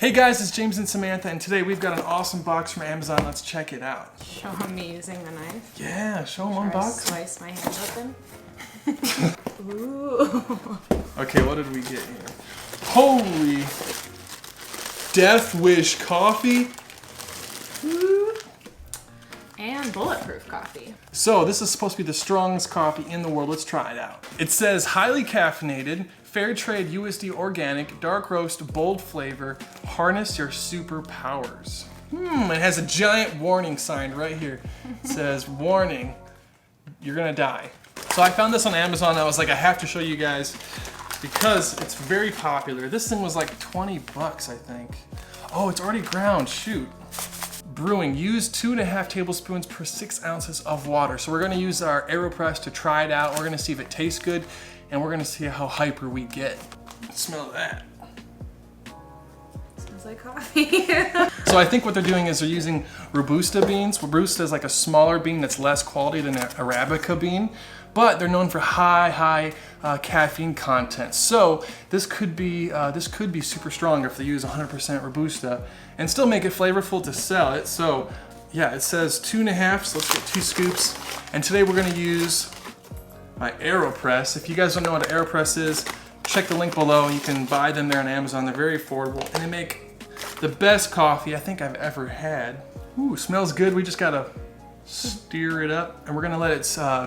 Hey guys, it's James and Samantha, and today we've got an awesome box from Amazon. Let's check it out. Show me using the knife. Yeah, show them unbox. Slice my hand open. Ooh. Okay, what did we get here? Holy Death Wish coffee. And bulletproof coffee. So this is supposed to be the strongest coffee in the world. Let's try it out. It says highly caffeinated, fair trade USD organic, dark roast, bold flavor, harness your superpowers. It has a giant warning sign right here. It says, warning, you're gonna die. So I found this on Amazon. I was like, I have to show you guys because it's very popular. This thing was like 20 bucks, I think. Oh, it's already ground, shoot. Brewing, use 2.5 tablespoons per 6 ounces of water. So we're gonna use our AeroPress to try it out. We're gonna see if it tastes good, and we're gonna see how hyper we get. Smell that. Smells like coffee. So I think what they're doing is they're using Robusta beans. Robusta is like a smaller bean that's less quality than an Arabica bean, but they're known for high caffeine content. So this could be super strong if they use 100% Robusta and still make it flavorful to sell it. So yeah, it says 2.5, so let's get 2 scoops. And today we're gonna use my AeroPress. If you guys don't know what an AeroPress is, check the link below. You can buy them there on Amazon. They're very affordable and they make the best coffee I think I've ever had. Ooh, smells good. We just gotta stir it up and we're gonna let it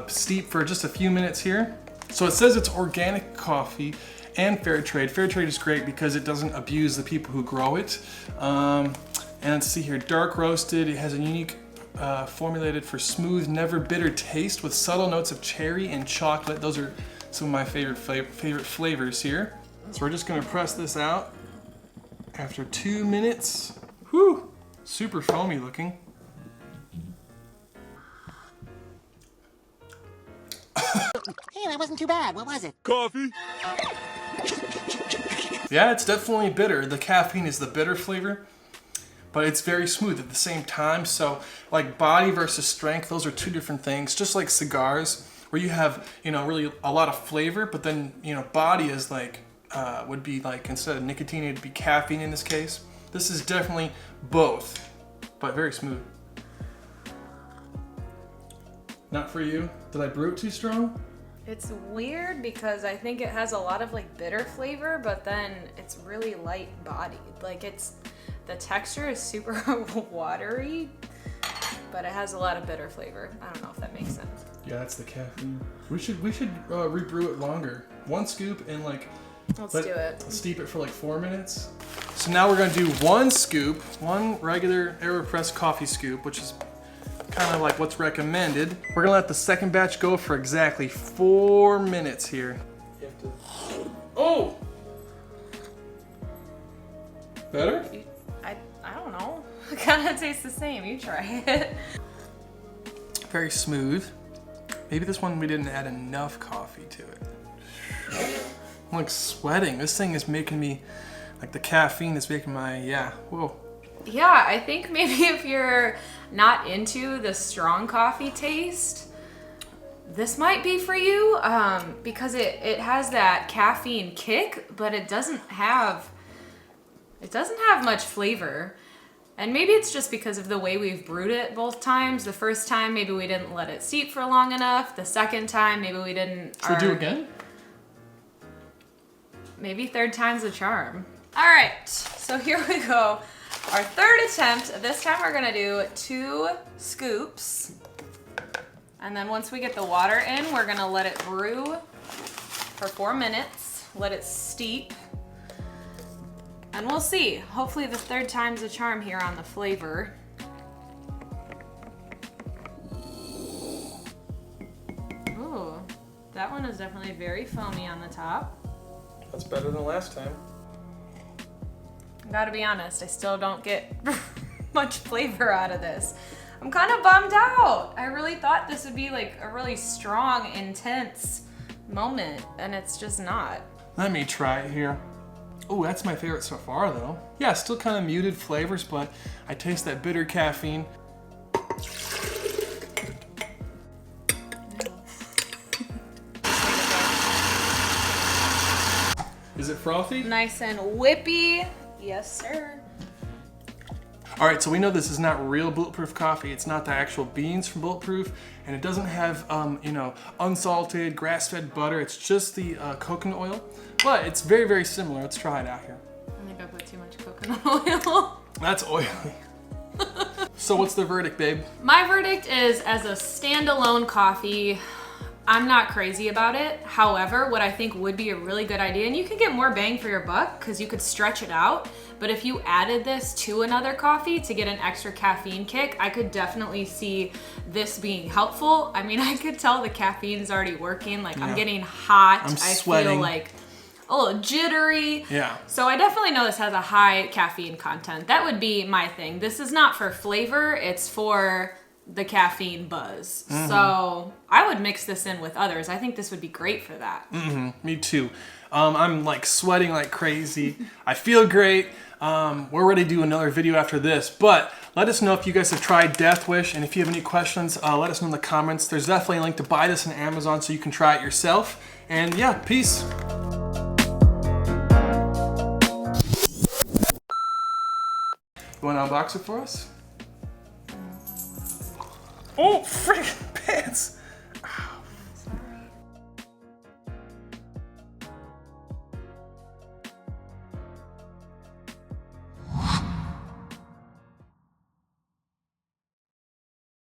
steep for just a few minutes here. So it says it's organic coffee and fair trade. Fair trade is great because it doesn't abuse the people who grow it. And let's see here, dark roasted. It has a unique formulated for smooth, never bitter taste with subtle notes of cherry and chocolate. Those are some of my favorite flavors here. So we're just gonna press this out after 2 minutes. Whew, super foamy looking. Hey, that wasn't too bad. What was it? Coffee. Yeah, it's definitely bitter. The caffeine is the bitter flavor, but it's very smooth at the same time. So like body versus strength, those are two different things. Just like cigars, where you have, really a lot of flavor, but then, body is like, would be like, instead of nicotine, it'd be caffeine in this case. This is definitely both, but very smooth. Not for you? Did I brew it too strong? It's weird because I think it has a lot of like bitter flavor, but then it's really light bodied. Like the texture is super watery, but it has a lot of bitter flavor. I don't know if that makes sense. Yeah, that's the caffeine. We should rebrew it longer. 1 scoop and like Let's do it. Steep it for like 4 minutes. So now we're gonna do 1 scoop, 1 regular AeroPress coffee scoop, which is kind of like what's recommended. We're gonna let the second batch go for exactly 4 minutes here. You have to... Oh! Better? I don't know. It kind of tastes the same. You try it. Very smooth. Maybe this one we didn't add enough coffee to it. I'm like sweating. This thing is making me, like the caffeine is making my, whoa. Yeah, I think maybe if you're not into the strong coffee taste, this might be for you, because it has that caffeine kick, but it doesn't have much flavor. And maybe it's just because of the way we've brewed it both times. The first time, maybe we didn't let it steep for long enough. The second time, maybe we didn't. Should we do it again? Maybe third time's the charm. All right, so here we go. Our third attempt. This time we're gonna do 2 scoops. And then once we get the water in, we're gonna let it brew for 4 minutes. Let it steep. And we'll see. Hopefully the third time's a charm here on the flavor. Ooh, that one is definitely very foamy on the top. That's better than last time. Gotta be honest, I still don't get much flavor out of this. I'm kind of bummed out. I really thought this would be like a really strong, intense moment, and it's just not. Let me try it here. Oh, that's my favorite so far though. Yeah, still kind of muted flavors, but I taste that bitter caffeine. Is it frothy? Nice and whippy. Yes, sir. All right, so we know this is not real Bulletproof coffee. It's not the actual beans from Bulletproof, and it doesn't have, unsalted, grass-fed butter. It's just the coconut oil, but it's very, very similar. Let's try it out here. I think I put too much coconut oil. That's oily. So what's the verdict, babe? My verdict is, as a standalone coffee, I'm not crazy about it. However, what I think would be a really good idea, and you could get more bang for your buck because you could stretch it out, but if you added this to another coffee to get an extra caffeine kick, I could definitely see this being helpful. I mean, I could tell the caffeine's already working. Like, I'm getting hot. I'm sweating. I feel like a little jittery. Yeah. So I definitely know this has a high caffeine content. That would be my thing. This is not for flavor, it's for the caffeine buzz. So I would mix this in with others. I think this would be great for that. Me too. I'm like sweating like crazy. I feel great. We're ready to do another video after this, but let us know if you guys have tried Death Wish, and if you have any questions, let us know in the comments. There's definitely a link to buy this on Amazon so you can try it yourself. And yeah, peace. You want to unbox it for us? Oh, freaking pants!